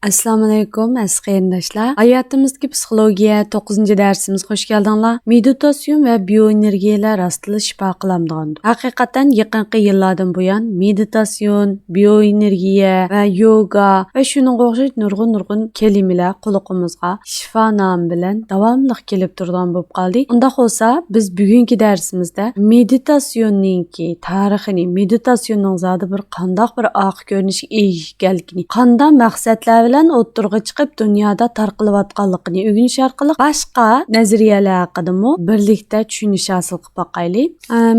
Assalomu alaykum, aziz qarindoshlar. Hayotimizdagi psixologiya 9-darsimiz xush keldinglar. Meditasyon va bioenergiyalar rostli shifo qilamdigandir. Haqiqatan yaqinqi yillardan buyon meditasyon, bioenergiya va yoga va shuningga o'xshash nurg'un kelimalar quloqimizga shifo nomi bilan davomli kelib turgan bo'lib qoldi. Unda bo'lsa, biz bugungi darsimizda meditasyonning tarixini, meditasyonning zodi bir qandoq bir oq ko'rinish ekanligini, qanday maqsadlar bilan o'ttirg'i chiqib dunyoda tarqalayotganligini o'rganish orqali boshqa nazariyalar haqida birlikda tushunish hosil qilib boqaylik.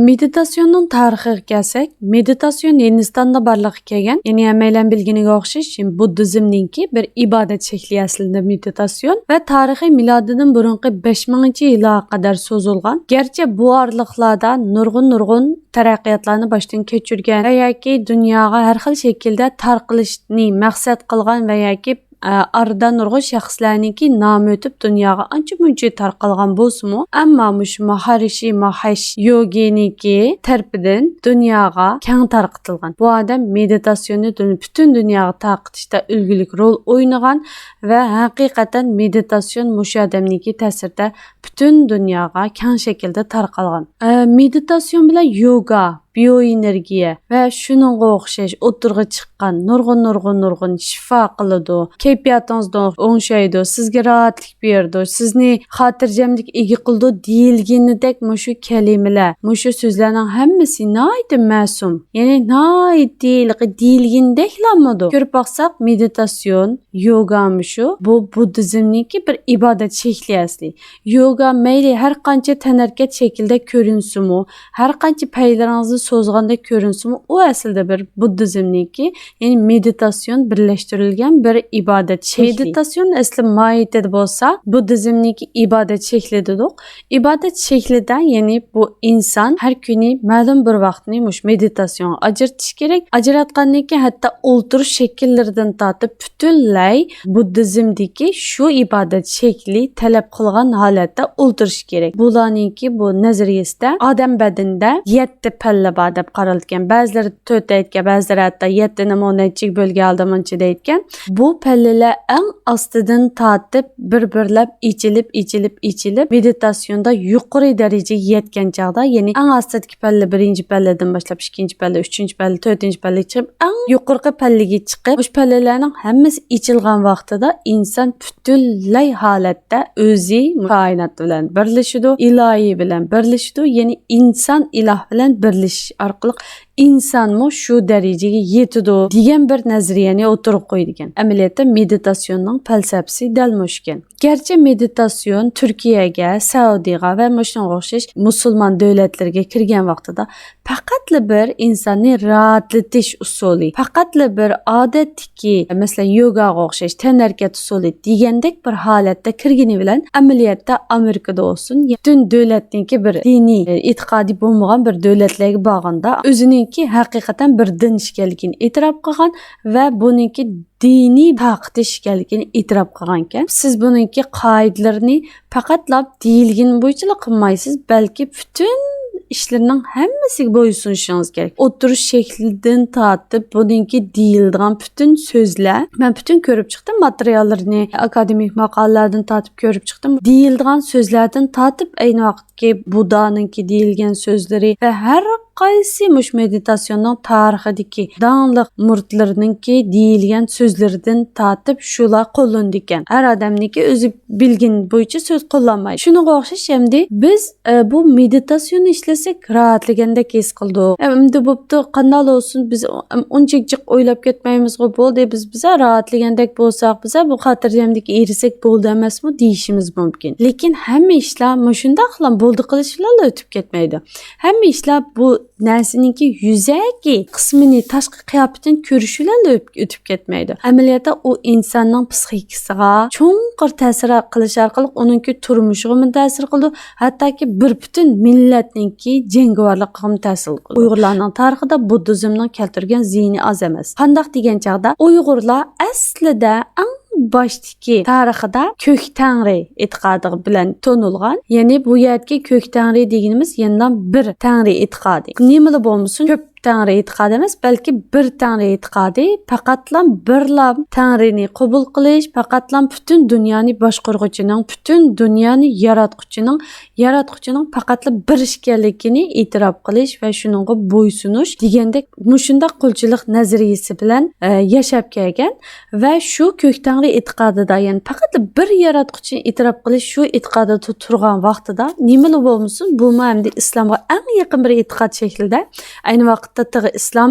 Meditasyonning tarixiga kelsak, meditasyon Hindistonda borliqqa kelgan, ya'ni hammalar bilganiga o'xshash buddizmningki bir ibodat shakli aslida meditasyon va tarixi milodidan burungi 5000-yilga qadar so'zilgan. Garchi bu orliqlarda nurg'un taraqqiyotlarni boshdan kechirgan va yoki dunyoga har xil shaklda tarqalishni maqsad qilgan va yoki aradan nurg'un shaxslarningki nomi o'tib dunyoga ancha-muncha tarqalgan bo'lsa-mu, ammo mush Maharishi Mahesh Yogi'ningki tarafidan dunyoga keng tarqatilgan. Bu odam meditasyonni butun dunyoga tarqatishda ulgulik rol o'ynagan va haqiqatan meditasyon mush odamningki ta'sirida butun dunyoga keng shaklda tarqalgan. Meditasyon bilan yoga, bioenergiya va shuningga o'xshash o'tirg'i chiqqan nurg'un shifo qiladi, kayfiyatingizni o'ngshaydi, sizga rahatlik berdi, sizni xotirjamlik ega qildi deyilganidek mushu kalimalar, mushu so'zlarning hammasi nihoyat ma'sum, ya'ni nihoyat deyilgandeklamadi. Ko'rib baqsak, meditasyon, yoga mushu bu buddizmningki bir ibodat shakli asli. Yoga mayli har qancha tanarkat shaklda ko'rinsa-mu, har qancha paylaringizni so'zganda ko'rinsa-mu, u aslida bir buddizmningki, ya'ni meditasyon birlashtirilgan bir ibodat shakli. Meditasyon asli mohiyatida bo'lsa, buddizmningki ibodat shaklidir. Ibodat shaklidan, ya'ni bu inson har kuni ma'lum bir vaqtni mush meditasyonga ajratish kerak. Ajratgandan keyin hatto o'ltirish shakllaridan tortib butunlay buddizmdagi shu ibodat shakli talab qilgan holatda o'ltirish kerak. Bularningki bu nazariyasida odam badanida 7 palla deb qaralgan. Ba'zilari 4 aytgan, ba'zilari hatto 7 namunachik bo'lgan aldamonchi deyotgan. Bu pallalar eng ostidan tortib bir-birlab ichilib meditasyonda yuqori darajaga yetgan chog'da, ya'ni eng ostidagi palla 1-palladan boshlab 2-palla, 3-palla, 4-palla chiqib eng yuqorgi pallaga chiqib, o'sha pallalarning hammasi ichilgan vaqtida inson butunlay holatda o'zi koinot bilan birlashadi, ilohiy bilan birlashadi, ya'ni inson iloh bilan birlashish orqali insonmi shu darajaga yetadi degan bir nazariyani o'tirib qo'ygan. Amaliyotda meditasyonning falsafasi dal mushkan. Garchi meditasyon Turkiyaga, Saudiyaga va shunga o'xshash musulmon davlatlarga kirgan vaqtida faqatli bir insonni rahatlatish usuli, faqatli bir odatdagi, masalan, yogaga o'xshash tanarkat usuli degandek bir holatda kirgani bilan amaliyotda Amerikada olsun, butun davlatningki bir diniy, e'tiqodiy bo'lmagan bir davlatlarga borganda o'ziningki haqiqatan bir din ekanligini e'tirof qilgan va buningki diniy taqdish ekanligini e'tirof qilgan ekan. Siz buningki qoidalarini faqatlab deyilgan bo'yicha qilmaysiz, balki butun ishlarning hammasiga bo'ysunishingiz kerak. O'tirish shaklidan tortib buningki deyilgan butun so'zlar, men butun ko'rib chiqdim, materiallarni akademik maqolalardan tortib ko'rib chiqdim. Deyilgan so'zlardan tortib ayni vaqtki Budaninki deyilgan so'zlari va har qaysi mush meditasyonning tarixidagi danliq murtlarninki deyilgan so'zlaridan tortib shular qo'llandi ekan. Har odamniki o'zi bilgan bo'yicha so'z qo'llanmaydi. Shunga o'xshash hamda biz bu meditasyonni ishlasak rahatlagandek his qildik. Endi bo'pti, qanday olsun biz unchalik o'ylab ketmaymiz-ku, bo'ldi, biz rahatlagandek bo'lsak, biz bu xotirjamlikka erisak bo'ldi emasmi deyishimiz mumkin. Lekin hamma ishlar shunday qilib bo'ldi qilish bilan o'tib ketmaydi. Hamma ishlar bu narsaninki yuzaki qismini, tashqi qiyofatini ko'rish bilan o'tib ketmaydi. Amaliyotda u insonning psixikasiga cho'nqir ta'sir qilish orqali uningki turmushiga ta'sir qildi, hattoki bir butun millatningki jangovarligiga ta'sir qildi. Uyg'urlarning tarixida buddizmning keltirgan ziyni oz emas. Qandoq degan chog'da Uyg'urlar aslida başdaki tarixida Kök Tangri e'tiqodi bilan tonilgan. Ya'ni bu yerki Kök Tangri deganimiz yandan bir Tangri e'tiqodi. Nimali bo'lmasin, ko'p Tangri e'tiqodi emas, balki bir Tangri e'tiqodi, faqatlam birlam Tangrini qabul qilish, faqatlam butun dunyoni boshqaruvchining, butun dunyoni yaratquchining faqatlam bir ekanligini e'tirof qilish va shuningga bo'ysunish degandek mushundaq qulchilik nazariyasi bilan yashab kelgan va shu ko'k Tangri e'tiqodida, ya'ni faqat bir yaratquchini e'tirof qilish shu e'tiqodda turgan vaqtida nimali bo'lmasin, bu hamda islomga eng yaqin bir e'tiqod shaklida ayni vaqtda tig'i islom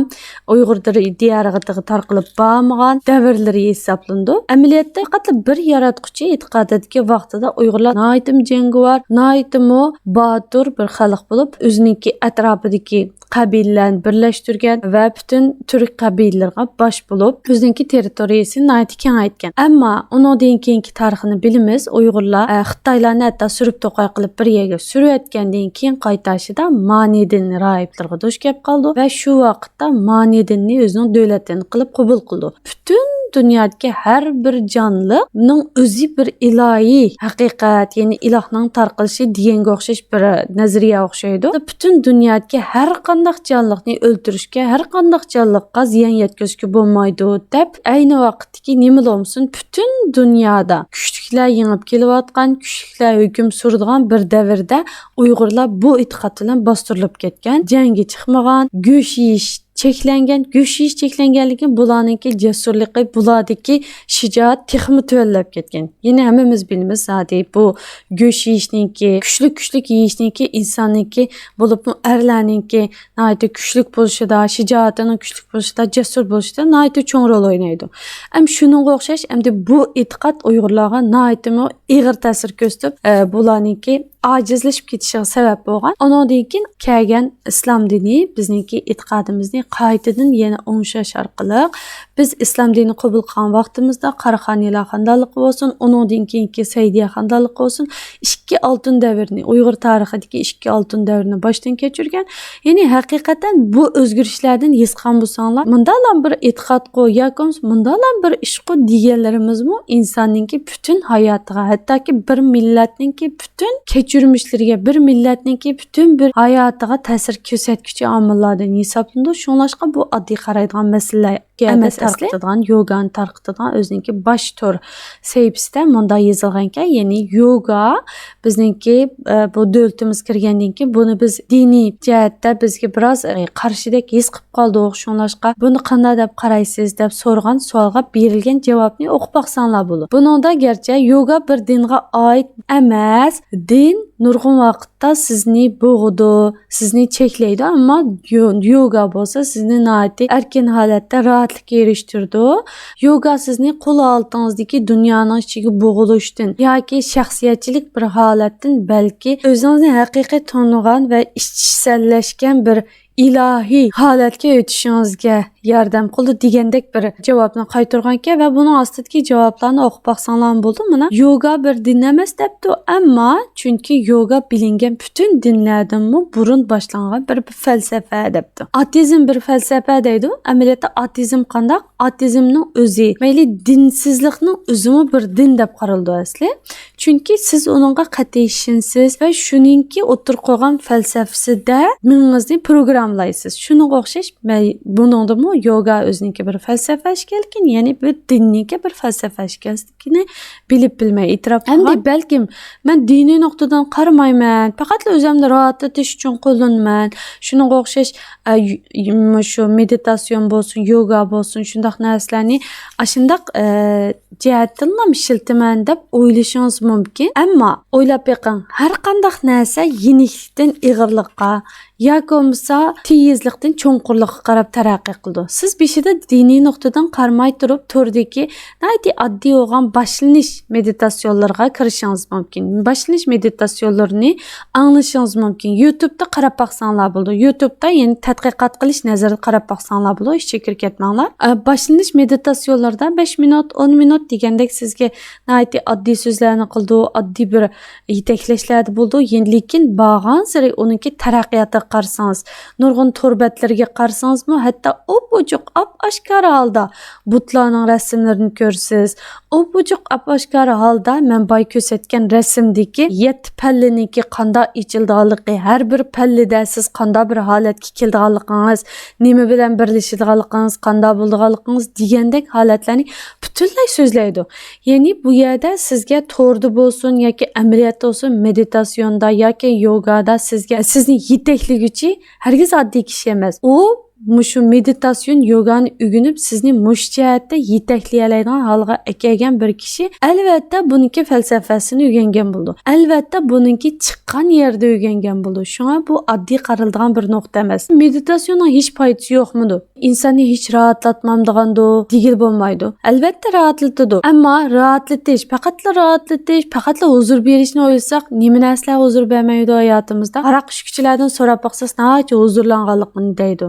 Uyg'ur diyoriga tarqalib bormagan davrlari hisoblandi. Amaliyotda faqat bir yaratquchi e'tiqodidagi vaqtida Uyg'urlar noitim jangovar, noitimi botur bir xalq bo'lib, o'ziniki atrofidagi qabilalarni birlashtirgan va butun turk qabilalariga bosh bo'lib, o'ziniki territoriyasini noit kengaytgan. Ammo undan keyingi tarixini bilamiz. Uyg'urlar Xitoylarni hatto surib to'qay qilib bir yerga surayotgandan keyin qaytashida Manidin raiblarga duch kelib qoldi va shu vaqtda Manidinni o'zining davlatini qilib qabul qildi. Butun dunyodagi har bir jonlining o'zi bir ilohiy haqiqat, ya'ni ilohning tarqalishi deganga o'xshash bir nazariya o'xshaydi. Butun dunyodagi har qanday jonliqni o'ldirishga, har qanday jonliqqa ziyon yetkazishga bo'lmaydi deb, ayni vaqtdagi nima bo'lsin, butun dunyoda kuchliklar yengib kelayotgan, kuchliklar hukm suradigan bir davrda Uyg'urlar bu e'tiqod bilan bostirilib ketgan, jangga chiqmagan, go'sht yeyish cheklanganligi bularningki jasurligi, bulardagi shijoat texmi tuvallab ketgan. Yine hammamiz bilamiz hadi bu go'sht yeyishninki, kuchli yeyishninki insonniki bo'lib erlarninki nayt kuchli bo'lishida, shijoatining kuchli bo'lishida, jasur bo'lishida nayt cho'ng rol o'ynaydi. Ham shuningga o'xshash, hamda bu e'tiqod Uyg'urlarga naytmi ig'ir ta'sir ko'rsatib, bularninki acizlashib ketishiga sabab bo'lgan. Ondan keyin kelgan islom dini bizningki e'tiqodimizni qaytadan yana o'ngshash orqali biz islom dinini qabul qilgan vaqtimizda Qaraxoniylar xandonligi bo'lsin, undan keyingi Saydiya xandonligi bo'lsin, ikki oltin davrni, Uyg'ur tarixidagi ikki oltin davrini boshdan kechirgan. Ya'ni haqiqatan bu o'zgarishlardan his qilgan bo'lsanglar, bundalan bir e'tiqod qo'ygan, bundalan bir ish qo'y deganlarimizmi insonning butun hayotiga, hattoki bir millatning butun kechirmishlariga, bir millatning butun bir hayotiga ta'sir ko'rsatuvchi omillardan hisoblanadi. Shunlashqa bu oddiy qaraydigan masala emas, tarqatadigan yogani tarqatadigan o'ziniki bosh tur sayfisida munda yozilganki, ya'ni yoga bizningki bu davlatimiz kirgandan keyin buni biz diniy jihatda bizga biroz qarshidek his qilib qoldik. Shunlashqa buni qanday deb qaraysiz deb so'rgan savolga berilgan javobni o'qib baqsanglar bo'ladi. Buningda garchi yoga bir dinga oid emas, din nurg'un vaqtda sizni bo'g'di, sizni cheklaydi, ammo yoga bo'lsa sizni noati erkin holatda rahatlikka erishtirdi. Yoga sizni qo'l oltingizdagi dunyoning ichiga bo'g'ilishdan yoki shaxsiyatchilik bir holatdan, balki o'zingizni haqiqiy tonigan va ishchisallashgan bir ilohiy holatga o'tishingizga yordam qildi degandek bir javobni qaytarganki va buning ostidagi javoblarni o'qib baqsanglar bo'ldi. Mana yoga bir din emas debdi, ammo chunki yoga bilingan butun dinlardan burun boshlangan bir falsafa debdi. Atizm bir falsafa deydi. Amaliyotda atizm qanday? Atizmning o'zi, mayli dinsizlikning o'zimi bir din deb qaraldi asli. Chunki siz uningga qat'iy ishonsiz va shuningki o'tir qo'ygan falsafasida mingizni programlaysiz. Shunga o'xshash buningda yoga o'ziniki bir falsafa ekanligini, ya'ni bir dinning bir falsafa ekanligini bilib bilmay e'tirof qilgan. Endi balkim men diniy nuqtadan qaramayman, faqat o'zimni rohat etish uchun qo'llanman. Shunga o'xshash shu meditatsiyon bo'lsin, yoga bo'lsin, shundaq narsalarni ashundaq jihatdan ishiltaman deb o'ylashingiz mumkin. Ammo o'ylab beqing, har qanday narsa yenilikdan ig'irlikqa yoki bo'lmasa tezlikdan cho'nqurlikqa qarab taraqqiy qildi. Siz beshida diniy nuqtadan qaramay turib turdagi naydi oddiy bo'lgan boshlanish meditatsiyonlarga kirishingiz mumkin. Boshlanish meditatsiyonlarini anglashingiz mumkin. YouTube'da qarab baqsanglar bo'ldi. YouTube'da ya'ni tadqiqot qilish nazarida qarab baqsanglar bo'ldi. Hech chekir ketmanglar. Boshlanish meditatsiyonlarda 5 minut, 10 minut degandek sizga naydi oddiy so'zlarni qildi, oddiy bir yetaklashlar bo'ldi. Lekin bag'an sari uniki taraqqiyoti qarsangiz, nurg'un turbatlarga qarsangiz, hatto bucuk ap-aşkara halda butlarning rasmlarini ko'rsiz. O bucuk ap-aşkara halda men boy ko'rsatgan rasmdagi 7 palliniki qanday ichildiganligi, har bir pallida siz qanday bir holatga keldiganligingiz, nima bilan birlashadiganligingiz, qanday bo'ldiganligingiz degandek holatlarni butunlay so'zlaydi. Ya'ni bu yerda sizga to'rda bo'lsin yoki amaliyotda bo'lsin, meditatsiyonda yoki yogada sizga sizni yetakliguvchi hargiz oddiy kishi emas. U mushu meditasyon yogani ügünüp sizni mush jihatda yetaklaydigan holga kelgan bir kishi albatta buniki falsafasini o'rgangan bo'ldi. Albatta buniki chiqqan yerda o'rgangan bo'ldi. Shunga bu oddiy qaraladigan bir nuqta emas. Meditasyonning hech foydasi yo'qmidi? İnsonni hech rahatlatmamdigandi, degil bo'lmaydi. Albatta rahatlatadi. Ammo rahatlatish, faqatla huzur berishni o'ylasak, nima narsalar huzur bermaydi hayotimizda? Aroq ichuvchilardan so'rab baqsangiz, "Nima huzurlanganligini?" deydi.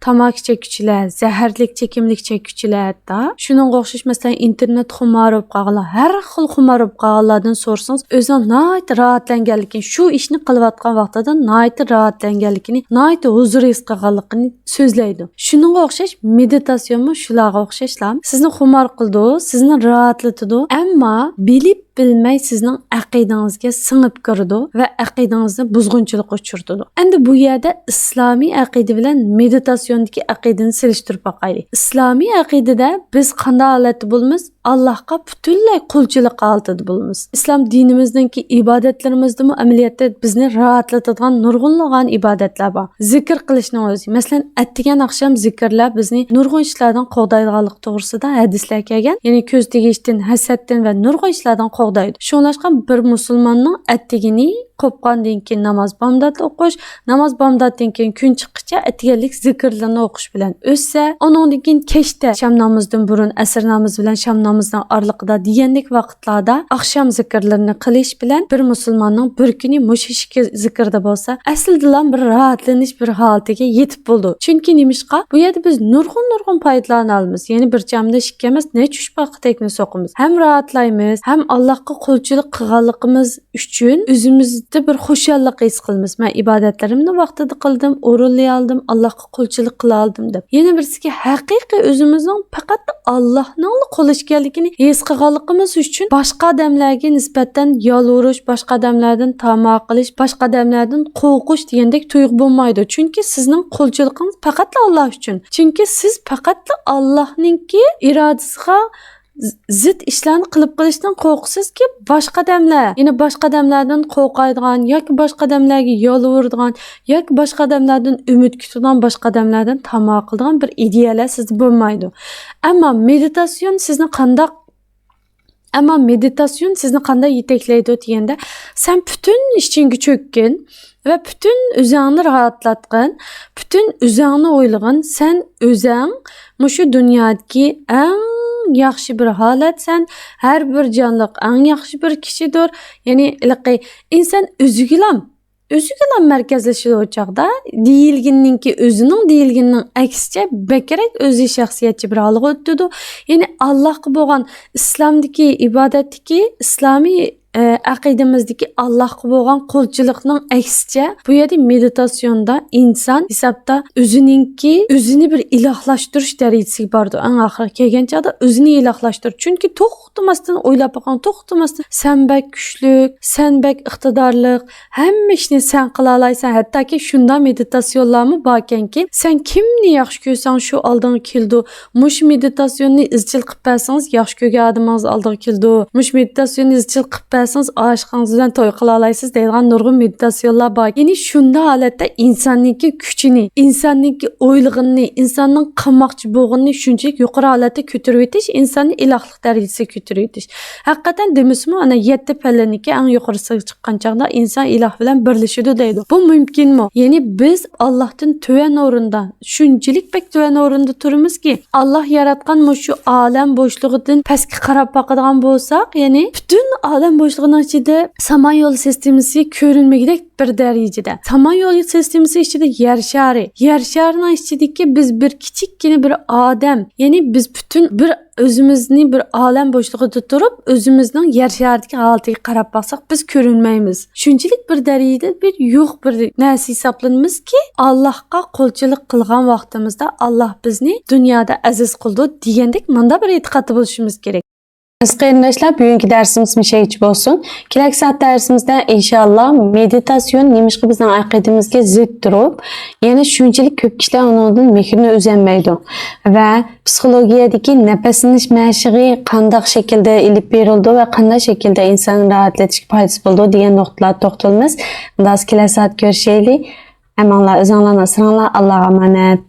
Tamak chekuvchilar, zaharlik chekimlik chekuvchilar da. Shuningga o'xshash masalan internet xumori bo'lib qolganlar, har xil xumori bo'lib qolganlardan so'rasangiz, o'zining nihoyat rahatlanganligini, shu ishni qilayotgan vaqtida nihoyat rahatlanganligini, nihoyat huzur his qilganligini so'zlaydi. Shuningga o'xshash meditatsiyonmi shularga o'xshashlar. Sizni xumor qildi, sizni rahatlatadi, ammo bilib bilmay sizning aqidangizga singib kirdi va aqidangizni buzg'unchilikka uchirdi. Endi bu yerda islomiy aqida bilan meditasyondagi aqidani selishtirib boqaylik. Islomiy aqidada biz qanday holatda bo'lamiz? Allohga butunlay qulchilik holatida bo'lamiz. Islom dinimizdagi ibodatlarimizda amaliyotda bizni rahatlatadigan nurg'unlagan ibodatlar bor. Zikr qilishni o'zi, masalan, attigan oqshom zikrlar bizni nurg'un ishlardan qo'g'daydiganlik to'g'risida hadislar kelgan. Ya'ni ko'z tegishdan, hasaddan va nurg'un ishlardan qo'g'daydi. Shunlashgan bir musulmonning attigini qo'pqandan keyin namoz bomdod o'qish, namoz bomdoddan keyin kun chiqquncha atganlik zikrlarni o'qish bilan o'ssa, undan keyin kechda sham namozdan burun asr namozi bilan sham namozdan oraliqda degandek vaqtlarda oqshom zikrlarini qilish bilan bir musulmonning bir kuni mushishki zikrda bo'lsa, aslida bir rahatlanish bir holatiga yetib bo'ldi. Chunki nimishqa bu yerda biz nurg'un foydalarni olamiz. Ya'ni bir jamda shikamiz ne chushbaqdekni so'qimiz. Ham rahatlaymiz, ham Allohga qulchilik qilganligimiz uchun o'zimizda bir xushallik his qilamiz. Men ibodatlarimni vaqtida qildim, o'rinlay oldim, Allohga qulchilik qila oldim deb. Yana birisiga haqiqiy o'zimizning faqat Allohning qo'lishganligini his qilganligimiz uchun boshqa odamlarga nisbatan yolvurish, boshqa odamlardan tamoq qilish, boshqa odamlardan qo'rqish degandek tuyg'u bo'lmaydi. Chunki sizning qulchiligingiz faqat Alloh uchun. Chunki siz faqat Allohningki irodasiga zid ishlarni qilib qilishdan qo'rqsizki, boshqa odamlar, ya'ni boshqa odamlardan qo'rqadigan yoki boshqa odamlarga yolvuradigan yoki boshqa odamlardan umid kutadigan, boshqa odamlardan tamoq qiladigan bir ideyalar sizda bo'lmaydi. Ammo meditasyon sizni qanday yetaklaydi deganda, sen bütün ishingga cho'kkin ve bütün o'zingni rahatlatgin, bütün o'zingni o'ylagin, sen o'zing mushu dunyodagi eng yaxshi bir holat, sen har bir jonliq eng yaxshi bir kishidir. Ya'ni inson o'ziga markazlashadi o chaqda, deyilginninki o'zining deyilginning aksicha bekerak o'zi shaxsiyatchi bir holga o'tdi. Ya'ni Allohga bo'lgan islomdagi ibodatdagi islomiy aqidamizdagi Allohga bo'lgan qulchilikning aksicha bu yerda meditasyonda inson hisobda o'zini bir ilohlashtirish darajasiga bordi. Eng oxirgi kelgan chaqda o'zini ilohlashtirish. Chunki to'xtamasdan o'ylab boqgan, to'xtamasdan sen bek kuchlik, sen bek iqtidorli, hamma ishni sen qila olaysan. Hattoki shunda meditasyonlarmi borkanki, sen kimni yaxshi ko'rsang shu oldinga keldi. Mush meditasyonni izchil qilib bersangiz, yaxshi ko'rgan odamingiz oldiga keldi. Mush meditasyonni izchil qilib aşkınız bilan to'y qila olasiz deydigan nurg'un meditasyonlar bor. Ya'ni shunda holatda insonniki kuchini, insonniki o'ylig'ini, insonning qilmoqchi bo'lganini shunchalik yuqori holatga ko'tarib o'tish, insonni ilohlik darajasiga ko'tarib o'tish. Haqiqatan demismi, ana 7 pallaniki eng yuqorisiga chiqqan chaqda inson iloh bilan birlashadi deydi. Bu mumkinmi? Ya'ni biz Allohdan tuvan o'rinda, shunchalik bek tuvan o'rinda turamizki, Alloh yaratgan shu olam bo'shlig'idan pastga qarab boqadigan bo'lsak, ya'ni butun olam boşluğunun içinde samanyolu sistemisi görünmegidek bir derecede. Samanyolu sistemisi içinde yer şarı. Yer şarının içindeki biz bir kiçikkine bir adam. Yani biz bütün bir özümüzni bir alem boşluğu tuturup özümüzün yer şaridagi halatiga qarab baksak biz görünmeymiz. Şunchalik bir derecede bir yo'q bir narsa hisoblanamiz ki Allohga qo'lchilik qilgan vaqtimizda Allah bizni dunyoda aziz qildi degandek manda bir e'tiqod bo'lishimiz kerak. Qarindoshlar, bugungi darsimiz mishayichi bo'lsin. Kelasi soat darsimizda inshaalloh meditasyon nemishqa bizning aqidamizga zid turib, yana shunchalik ko'p kishilar undan mehrni uzolmaydi va psixologiyadagi nafaslanish mashqi qanday shaklda ilib berildi va qanday shaklda insonni rahatlatishga foydasi bo'ldi degan nuqtalarga to'xtalamiz. Bundan kelasi soat ko'rishaylik. Amanlar, o'zinglarni asranglar. Allohga omonat.